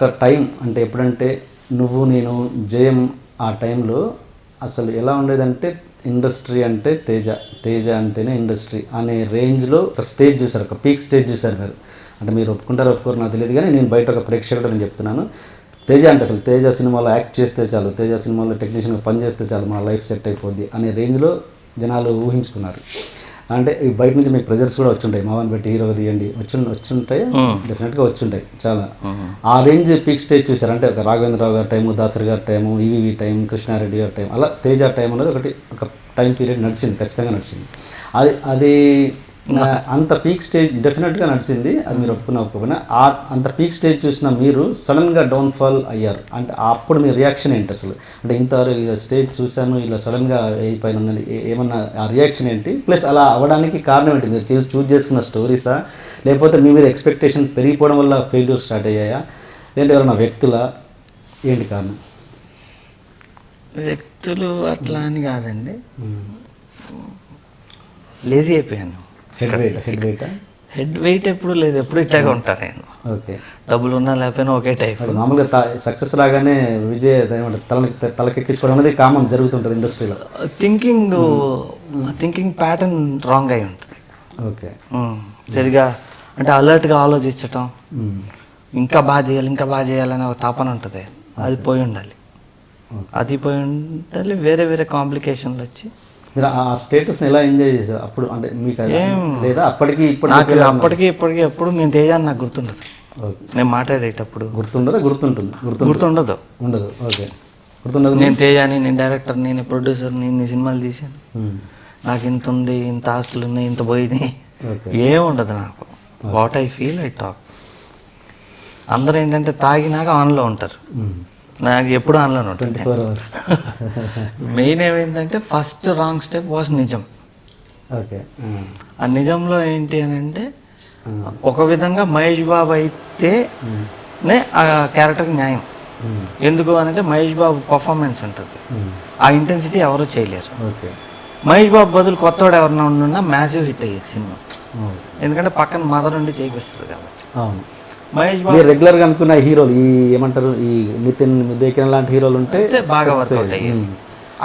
ఒక టైం అంటే ఎప్పుడంటే నువ్వు నేను జయం ఆ టైంలో అసలు ఎలా ఉండేదంటే ఇండస్ట్రీ అంటే తేజ అంటేనే ఇండస్ట్రీ అనే రేంజ్లో ఒక స్టేజ్ చూశారు, ఒక పీక్ స్టేజ్ చూశారు మీరు. అంటే మీరు ఒప్పుకుంటారో ఒప్పుకోరు నాకు తెలియదు, కానీ నేను బయట ఒక ప్రేక్షకుడు నేను చెప్తున్నాను. తేజ అంటే అసలు తేజ సినిమాలో యాక్ట్ చేస్తే చాలు, తేజ సినిమాలో టెక్నీషియన్గా పనిచేస్తే చాలు, మన లైఫ్ సెట్ అయిపోద్ది అనే రేంజ్లో జనాలు ఊహించుకున్నారు. అంటే బయట నుంచి మీకు ప్రెజర్స్ కూడా వచ్చుంటాయి, మావన్ పెట్టి హీరోగా తీయండి వచ్చుంటాయి, డెఫినెట్గా వచ్చుంటాయి చాలా. ఆ రేంజ్ పీక్ స్టేజ్ చూశారు. అంటే ఒక రాఘవేంద్రరావు గారి టైము, దాసరి గారి టైము, ఈవీవి టైం, కృష్ణారెడ్డి గారి టైం, అలా తేజ టైం అనేది ఒక టైం పీరియడ్ నడిచింది, ఖచ్చితంగా నడిచింది. అది అంత పీక్ స్టేజ్ డెఫినెట్గా నడిచింది, అది మీరు ఒప్పుకున్నా అంత పీక్ స్టేజ్ చూసిన మీరు సడన్గా డౌన్ఫాల్ అయ్యారు. అంటే అప్పుడు మీ రియాక్షన్ ఏంటి అసలు? అంటే ఇంతవరకు ఇలా స్టేజ్ చూశాను, ఇలా సడన్గా అయిపోయిన ఏమన్నా ఆ రియాక్షన్ ఏంటి? ప్లస్ అలా అవ్వడానికి కారణం ఏంటి? మీరు చూజ్ చేసుకున్న స్టోరీసా, లేకపోతే మీ మీద ఎక్స్పెక్టేషన్ పెరిగిపోవడం వల్ల ఫెయిల్యూర్ స్టార్ట్ అయ్యాయా, లేదంటే ఎవరైనా వ్యక్తుల ఏంటి కారణం? వ్యక్తులు అట్లా అని కాదండి, లేజీ అయిపోయాను. హెడ్ వెయిట్ ఎప్పుడు లేదు, ఎప్పుడు ఇట్లాగే ఉంటాను నేను. ఓకే, డబ్బులు ఉన్నా లేకపోయినా ఒకే టైప్. మామూలుగా సక్సెస్ రాగానే విజయ్ తలకెక్కించుకోవడం అనేది కామన్ జరుగుతుంటుంది ఇండస్ట్రీలో. థింకింగ్ ప్యాటర్న్ రాంగ్ అయి ఉంటుంది. ఓకే, సరిగా అంటే అలర్ట్గా ఆలోచించటం, ఇంకా బాగా చేయాలని ఒక తాపన ఉంటుంది, అది పోయి ఉండాలి. వేరే వేరే కాంప్లికేషన్లు వచ్చి మీరు ఆ స్టేటస్ని ఎలా ఎంజాయ్ చేశారు అప్పుడు? అంటే మీకు లేదా అప్పటికి ఇప్పటికీ ఎప్పుడు నేను తేజాన్ని నాకు గుర్తుండదు. నేను మాట్లాడేటప్పుడు గుర్తుండదు. ఓకే, గుర్తుండదు. నేను తేజాని, నేను డైరెక్టర్, నేను ప్రొడ్యూసర్, నేను సినిమాలు తీశాను, నాకు ఇంత ఉంది, ఇంత ఆస్తులు ఉన్నాయి, ఇంత పోయినాయి, ఏముండదు నాకు. What I feel I talk. అందరూ ఏంటంటే తాగినాక ఆన్లో ఉంటారు, నాకు ఎప్పుడు ఆన్లోనే ఉంటుంది. మెయిన్ ఏమైందంటే ఫస్ట్ రాంగ్ స్టెప్ వాజ్ నిజం. ఓకే, ఆ నిజంలో ఏంటి అని అంటే ఒక విధంగా మహేష్ బాబు అయితేనే ఆ క్యారెక్టర్కి న్యాయం. ఎందుకు అని అంటే మహేష్ బాబు పర్ఫార్మెన్స్ ఉంటుంది, ఆ ఇంటెన్సిటీ ఎవరు చేయలేరు. మహేష్ బాబు బదులు కొత్తవాడు ఎవరన్నా ఉండున్నా మ్యాసివ్ హిట్ అయ్యేది సినిమా, ఎందుకంటే పక్కన మదర్ ఉండి చేయిస్తారు కాబట్టి. మహేష్ బాబు రెగ్యులర్ గా అనుకున్న హీరోలు ఈ ఏమంటారు, ఈ నితిన్ దేకిన లాంటి హీరోలు ఉంటే బాగా వర్కౌట్ అయ్యింది.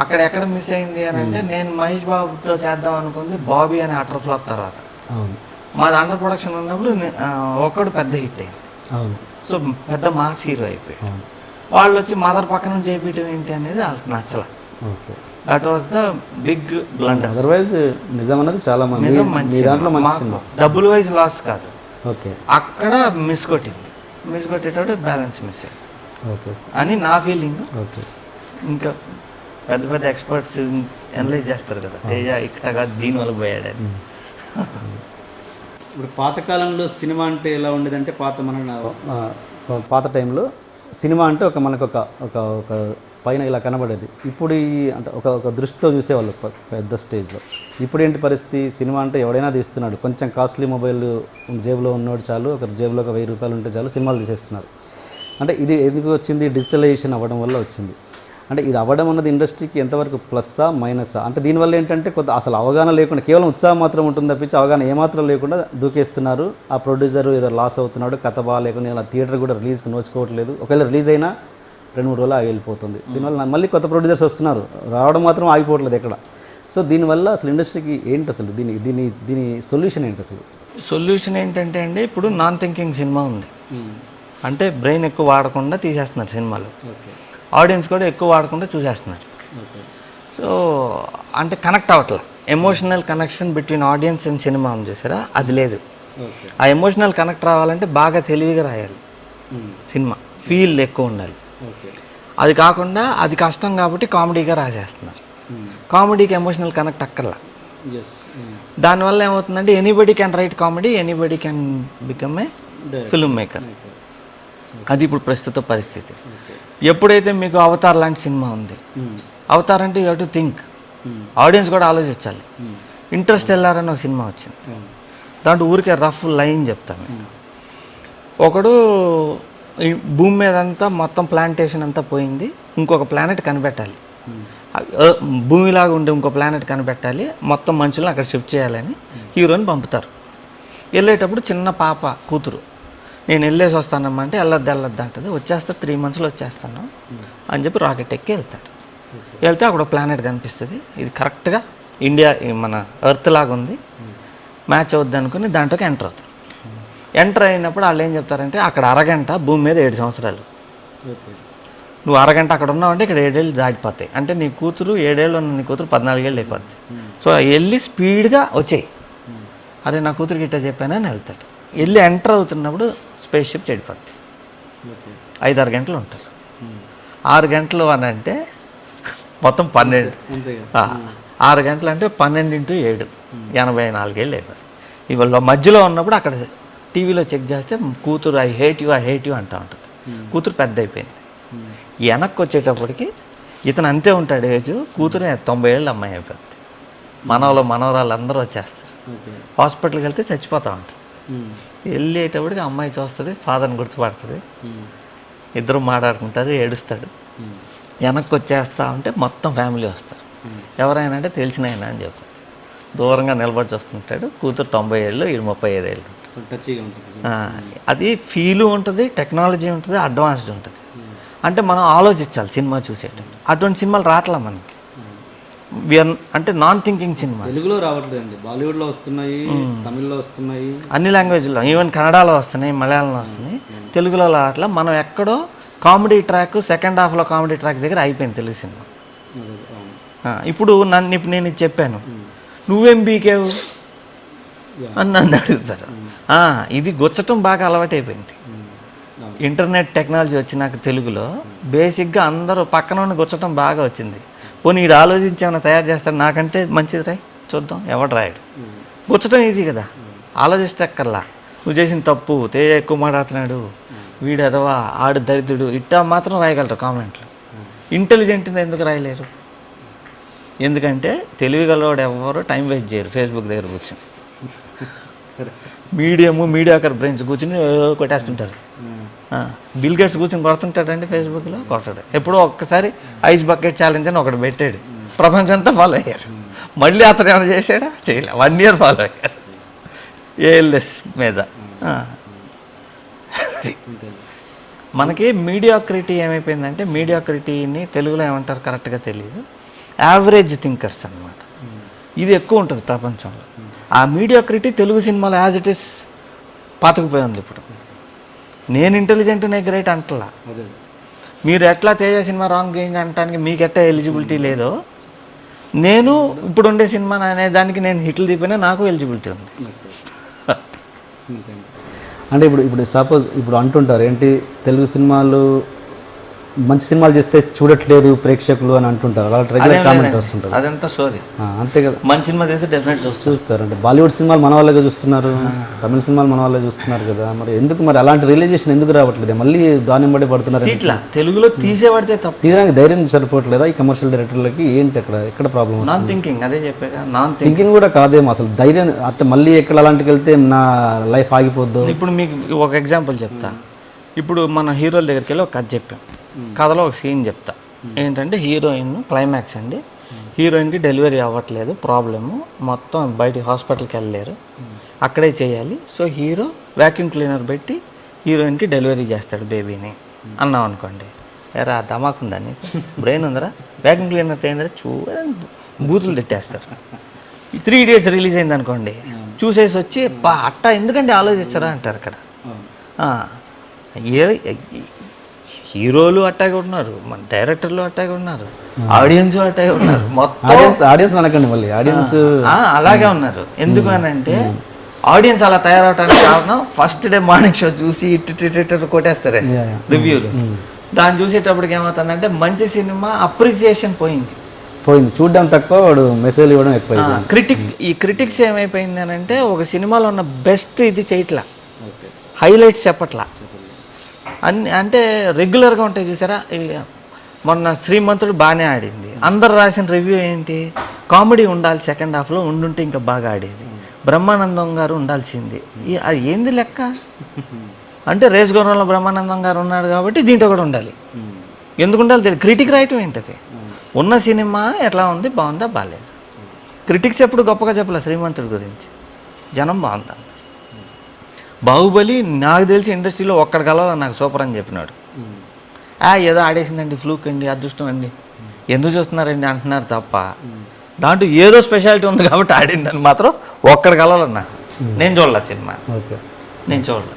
అక్కడ ఎక్కడ మిస్ అయింది అని అంటే నేను మహేష్ బాబుతో చేద్దాం అనుకుంది బాబీ అనే అటర్ ఫ్లాప్ తర్వాత. మాది అండర్ ప్రొడక్షన్ ఉన్నప్పుడు ఒక్కడు పెద్ద హిట్ అయింది, సో పెద్ద మాస్ హీరో అయిపోయి వాళ్ళు వచ్చి మదర్ పక్క నుంచి చేయించడం ఏంటి అనేది వాళ్ళకి నచ్చల. That was the big blunder. Otherwise నిజం అనేది చాలా డబ్బులు వైజ్ లాస్ కాదు. ఓకే, అక్కడ మిస్ కొట్టేటప్పుడు బ్యాలెన్స్ మిస్ అయ్యి అని నా ఫీలింగ్. ఓకే, ఇంకా పెద్ద పెద్ద ఎక్స్పర్ట్స్ అనలైజ్ చేస్తారు కదా, తేజ ఇక్కడ దీనివల్ల పోయాడని. ఇప్పుడు పాతకాలంలో సినిమా అంటే ఎలా ఉండేదంటే పాత టైంలో సినిమా అంటే మనకు ఒక పైన ఇలా కనబడేది. ఇప్పుడు అంటే ఒక దృష్టితో చూసేవాళ్ళు పెద్ద స్టేజ్లో. ఇప్పుడు ఏంటి పరిస్థితి, సినిమా అంటే ఎవడైనా తీస్తున్నాడు, కొంచెం కాస్ట్లీ మొబైల్ జేబులో ఉన్నోడు చాలు, ఒక జేబులో ఒక 1000 రూపాయలు ఉంటే చాలు సినిమాలు తీసేస్తున్నారు. అంటే ఇది ఎందుకు వచ్చింది? డిజిటలైజేషన్ అవ్వడం వల్ల వచ్చింది. అంటే ఇది అవ్వడం అన్నది ఇండస్ట్రీకి ఎంతవరకు ప్లస్సా మైనసా? అంటే దీనివల్ల ఏంటంటే అసలు అవగాహన లేకుండా కేవలం ఉత్సాహం మాత్రం ఉంటుంది తప్పించి అవగాహన ఏమాత్రం లేకుండా దూకేస్తున్నారు. ఆ ప్రొడ్యూసర్ ఏదో లాస్ అవుతున్నాడు, కథ బాగాలేకుండా ఇలా థియేటర్ కూడా రిలీజ్కి నోచుకోవట్లేదు. ఒకవేళ రిలీజ్ అయినా 2-3 రోజులు ఆగిపోతుంది. దీనివల్ల మళ్ళీ కొత్త ప్రొడ్యూసర్స్ వస్తున్నారు, రావడం మాత్రం ఆగిపోవట్లేదు ఎక్కడ. సో దీనివల్ల అసలు ఇండస్ట్రీకి ఏంటి అసలు దీని సొల్యూషన్ ఏంటి అసలు? సొల్యూషన్ ఏంటంటే అండి, ఇప్పుడు నాన్ థింకింగ్ సినిమా ఉంది అంటే బ్రెయిన్ ఎక్కువ వాడకుండా తీసేస్తున్నారు సినిమాలు, ఆడియన్స్ కూడా ఎక్కువ వాడకుండా చూసేస్తున్నారు. సో అంటే కనెక్ట్ అవ్వట్లేదు, emotional connection between audience and cinema ఉంది చూసారా, అది లేదు. ఆ ఎమోషనల్ కనెక్ట్ రావాలంటే బాగా తెలివిగా రాయాలి సినిమా, ఫీల్ ఎక్కువ ఉండాలి. అది కాకుండా అది కష్టం కాబట్టి కామెడీగా రాసేస్తున్నారు. కామెడీకి ఎమోషనల్ కనెక్ట్ అక్కర్లా. దానివల్ల ఏమవుతుందంటే anybody can write comedy, anybody can become a film maker. అది ఇప్పుడు ప్రస్తుత పరిస్థితి. ఎప్పుడైతే మీకు అవతార్ లాంటి సినిమా ఉంది, అవతార్ అంటే you have to think, audience కూడా ఆలోచించాలి. ఇంటర్స్టెల్లార్ అని ఒక సినిమా వచ్చింది, దాంట్లో ఊరికే రఫ్ లైన్ చెప్తాను. ఒకడు భూమి మీద అంతా మొత్తం ప్లాంటేషన్ అంతా పోయింది, ఇంకొక ప్లానెట్ కనిపెట్టాలి, భూమిలాగా ఉండే ఇంకో ప్లానెట్ కనిపెట్టాలి, మొత్తం మనుషులను అక్కడ షిఫ్ట్ చేయాలని హీరోని పంపుతారు. వెళ్ళేటప్పుడు చిన్న పాప కూతురు నేను వెళ్ళేసి వస్తానమ్మా అంటే వెళ్ళొద్దు అంటది. వచ్చేస్తా 3 monthsలో వచ్చేస్తాను అని చెప్పి రాకెట్ ఎక్కి వెళ్తాడు. వెళ్తే అక్కడ ప్లానెట్ కనిపిస్తుంది. ఇది కరెక్ట్గా ఇండియా మన ఎర్త్ లాగా ఉంది, మ్యాచ్ అవుద్ది అనుకుని దాంట్లోకి ఎంటర్ అవుతాడు. ఎంటర్ అయినప్పుడు వాళ్ళు ఏం చెప్తారంటే అక్కడ అరగంట భూమి మీద 7 సంవత్సరాలు, నువ్వు అరగంట అక్కడ ఉన్నావంటే ఇక్కడ 7 ఏళ్ళు దాటిపోతాయి. అంటే నీ కూతురు 7 ఏళ్ళు ఉన్న నీ కూతురు 14 ఏళ్ళు అయిపోద్ది. సో వెళ్ళి స్పీడ్గా వచ్చేయి, అరే నా కూతురికి ఇట్లా చెప్పానని వెళ్తాడు. వెళ్ళి ఎంటర్ అవుతున్నప్పుడు స్పేస్ షిప్ చెడిపోద్ది. 5-6 గంటలు ఉంటారు. 6 గంటలు అని అంటే మొత్తం 12. 6 గంటలు అంటే 12 × 7 84 ఏళ్ళు అయిపోయింది. ఇవాళ మధ్యలో ఉన్నప్పుడు అక్కడ టీవీలో చెక్ చేస్తే కూతురు ఐ హేట్ యూ అంటూ ఉంటుంది. కూతురు పెద్ద అయిపోయింది. వెనక్కి వచ్చేటప్పటికి ఇతను అంతే ఉంటాడు ఏజ్, కూతురు 90 ఏళ్ళు అమ్మాయి అయిపోయింది. మనవరాళ్ళు అందరూ వచ్చేస్తారు. హాస్పిటల్కి వెళ్తే చచ్చిపోతూ ఉంటుంది. వెళ్ళేటప్పటికి అమ్మాయి చూస్తుంది, ఫాదర్ని గుర్తుపడుతుంది, ఇద్దరు మాట్లాడుకుంటారు, ఏడుస్తాడు. వెనక్కి వచ్చేస్తా ఉంటే మొత్తం ఫ్యామిలీ వస్తారు. ఎవరైనా అంటే తెలిసిన ఆయన అని చెప్పి దూరంగా నిలబడి చూస్తుంటాడు. కూతురు 90 ఏళ్ళు, వీడు 35 ఏళ్ళు. అది ఫీలు ఉంటుంది, టెక్నాలజీ ఉంటుంది, అడ్వాన్స్డ్ ఉంటుంది. అంటే మనం ఆలోచించాలి సినిమా చూసేటప్పుడు. అటువంటి సినిమాలు రావట్లే మనకి. అంటే నాన్ థింకింగ్ సినిమా. తెలుగులో రావట్లేదండి, బాలీవుడ్లో వస్తున్నాయి, తమిళ్లో వస్తున్నాయి, అన్ని లాంగ్వేజ్లో, ఈవెన్ కన్నడలో వస్తున్నాయి, మలయాళంలో వస్తున్నాయి, తెలుగులో రావట్లే. మనం ఎక్కడో కామెడీ ట్రాక్, సెకండ్ హాఫ్లో కామెడీ ట్రాక్ దగ్గర అయిపోయింది తెలుగు సినిమా. ఇప్పుడు నేను ఇది చెప్పాను, నువ్వేం బీకేవు అని నన్ను అడుగుతారు. ఇది గుచ్చటం బాగా అలవాటైపోయింది. ఇంటర్నెట్ టెక్నాలజీ వచ్చినాక తెలుగులో బేసిక్గా అందరూ పక్కన ఉండి గుచ్చటం బాగా వచ్చింది. పోనీ వీడు ఆలోచించి ఏమైనా తయారు చేస్తాడు, నాకంటే మంచిది రాయి చూద్దాం, ఎవడు రాయడు. గుచ్చటం ఈజీ కదా, ఆలోచిస్తే అక్కర్లా. నువ్వు చేసిన తప్పు, తేజ ఎక్కువ మాట్లాడుతున్నాడు, వీడు ఎదవా, ఆడు దరిద్రుడు, ఇట్టా మాత్రం రాయగలరు కామెంట్లు. ఇంటెలిజెంట్ ఎందుకు రాయలేరు? ఎందుకంటే తెలివిగలవాడు ఎవరు టైం వేస్ట్ చేయరు. ఫేస్బుక్ దగ్గర కూర్చొని మీడియాకర్ బ్రెయిన్స్ కూర్చుని కొట్టేస్తుంటారు. బిల్ గేట్స్ కూర్చొని కొడుతుంటాడండి ఫేస్బుక్లో, కొడతాడు. ఎప్పుడో ఒక్కసారి ఐస్ బకెట్ ఛాలెంజ్ అని ఒకటి పెట్టాడు, ప్రపంచం అంతా ఫాలో అయ్యారు. మళ్ళీ అతను ఏమైనా చేశాడా? చేయలే. 1 year ఫాలో అయ్యారు ఏఎల్ఎస్ మీద. మనకి మీడియాక్రిటీ ఏమైపోయిందంటే, మీడియాక్రిటీని తెలుగులో ఏమంటారు కరెక్ట్గా తెలియదు, యావరేజ్ థింకర్స్ అన్నమాట. ఇది ఎక్కువ ఉంటుంది ప్రపంచంలో. ఆ మీడియాక్రిటీ తెలుగు సినిమాలో యాజ్ ఇట్ ఈస్ పాతుకుపోయి ఉంది. ఇప్పుడు నేను ఇంటెలిజెంట్, నేను గ్రేట్ అంటలా. మీరు ఎట్లా తేజ సినిమా రాంగ్ గేయింగ్ అనటానికి మీకు ఎట్లా ఎలిజిబిలిటీ లేదో, నేను ఇప్పుడు ఉండే సినిమా అనే దానికి నేను హిట్లు తీపినా నాకు ఎలిజిబిలిటీ ఉంది. అంటే ఇప్పుడు సపోజ్ ఇప్పుడు అంటుంటారు ఏంటి, తెలుగు సినిమాలు మంచి సినిమాలు చేస్తే చూడట్లేదు ప్రేక్షకులు అని అంటుంటారు. అలా రెగ్యులర్ కామెంట్ వస్తుంటారు. అదంతా సోది. అంతే కదా, మంచి సినిమా చేస్తే డెఫినెట్ చూస్తారు. అంటే బాలీవుడ్ సినిమాలు మన వాళ్ళగా చూస్తున్నారు, తమిళ సినిమాలు మన వాళ్ళే చూస్తున్నారు కదా. మరి ఎందుకు మరి అలాంటి రియలైజేషన్ ఎందుకు రావట్లేదు? మళ్ళీ దాని బట్టి పడుతున్నారు. ఇట్లా తెలుగులో తీసేవాడితే తప్పు, తీయడానికి ధైర్యం సరిపోవట్లేదా ఈ కమర్షియల్ డైరెక్టర్లకి? ఏంటి ఎక్కడ ప్రాబ్లమ్? Non thinking. అదే చెప్పాక నాన్ థింకింగ్ కూడా కాదేమో అసలు. ధైర్యం అంటే మళ్ళీ ఎక్కడ అలాంటికి వెళ్తే నా లైఫ్ ఆగిపోద్దు. ఇప్పుడు మీకు ఒక ఎగ్జాంపుల్ చెప్తా. ఇప్పుడు మన హీరోల దగ్గరికి వెళ్ళి ఒక కథ చెప్పాం. కథలో ఒక సీన్ చెప్తా. ఏంటంటే హీరోయిన్ క్లైమాక్స్ అండి, హీరోయిన్కి డెలివరీ అవ్వట్లేదు, ప్రాబ్లము, మొత్తం బయటికి హాస్పిటల్కి వెళ్ళలేరు, అక్కడే చేయాలి. సో హీరో వ్యాక్యూమ్ క్లీనర్ పెట్టి హీరోయిన్కి డెలివరీ చేస్తాడు బేబీని అన్నాం అనుకోండి. ఎరా ధమాకుందా నీకు, బ్రెయిన్ ఉందరా, వ్యాక్యూమ్ క్లీనర్ తేందరా బూతులు తిట్టేస్తారు. 3 Idiots రిలీజ్ అయింది అనుకోండి, చూసేసి వచ్చి అట్టా ఎందుకంటే ఆలోచించరా అంటారు. అక్కడ హీరోలు అట్టాగే ఉన్నారు, మన డైరెక్టర్లు అట్టాగే ఉన్నారు, ఆడియన్స్ అట్టాగే ఉన్నారు, మొత్తం ఆడియన్స్ అనకండి మళ్ళీ ఆడియన్స్ అలాగే ఉన్నారు. ఎందుకు అని అంటే ఆడియన్స్ అలా తయారవడానికి కారణం ఫస్ట్ డే మార్నింగ్ షో చూసి ఇట్టు కొట్టేస్తారు రివ్యూలు. దాన్ని చూసేటప్పటికి ఏమవుతుందంటే మంచి సినిమా అప్రిసియేషన్ పోయింది, చూడడం తక్కువ, వాడు మెసేజ్ ఇవ్వడం ఎక్కువ. ఈ క్రిటిక్స్ ఏమైపోయింది అని అంటే ఒక సినిమాలో ఉన్న బెస్ట్ ఇది చేయట్లా, హైలైట్స్ చెప్పట్లా. అంటే రెగ్యులర్గా ఉంటాయి చూసారా. మొన్న శ్రీమంతుడు బాగానే ఆడింది, అందరు రాసిన రివ్యూ ఏంటి, కామెడీ ఉండాలి సెకండ్ హాఫ్లో, ఉండుంటే ఇంకా బాగా ఆడేది, బ్రహ్మానందం గారు ఉండాల్సింది. అది ఏంది లెక్క అంటే రేస్ గౌరవంలో బ్రహ్మానందం గారు ఉన్నాడు కాబట్టి దీంట్లో కూడా ఉండాలి. ఎందుకు ఉండాలి తెలియదు. క్రిటిక్ రాయటం ఏంటది, ఉన్న సినిమా ఎట్లా ఉంది, బాగుందా బాగాలేదు. క్రిటిక్స్ ఎప్పుడు గొప్పగా చెప్పలే శ్రీమంతుడి గురించి, జనం బాగుందా. బాహుబలి నాకు తెలిసి ఇండస్ట్రీలో ఒక్కడి కలవాలి నాకు సూపర్ అని చెప్పినాడు. ఏదో ఆడేసిందండి, ఫ్లూక్ అండి, అదృష్టం అండి, ఎందుకు చూస్తున్నారండి అంటున్నారు తప్ప దాంట్లో ఏదో స్పెషాలిటీ ఉంది కాబట్టి ఆడిందని మాత్రం ఒక్కడి కలవాలన్నా. నేను చూడలే సినిమా, ఓకే, నేను చూడలే.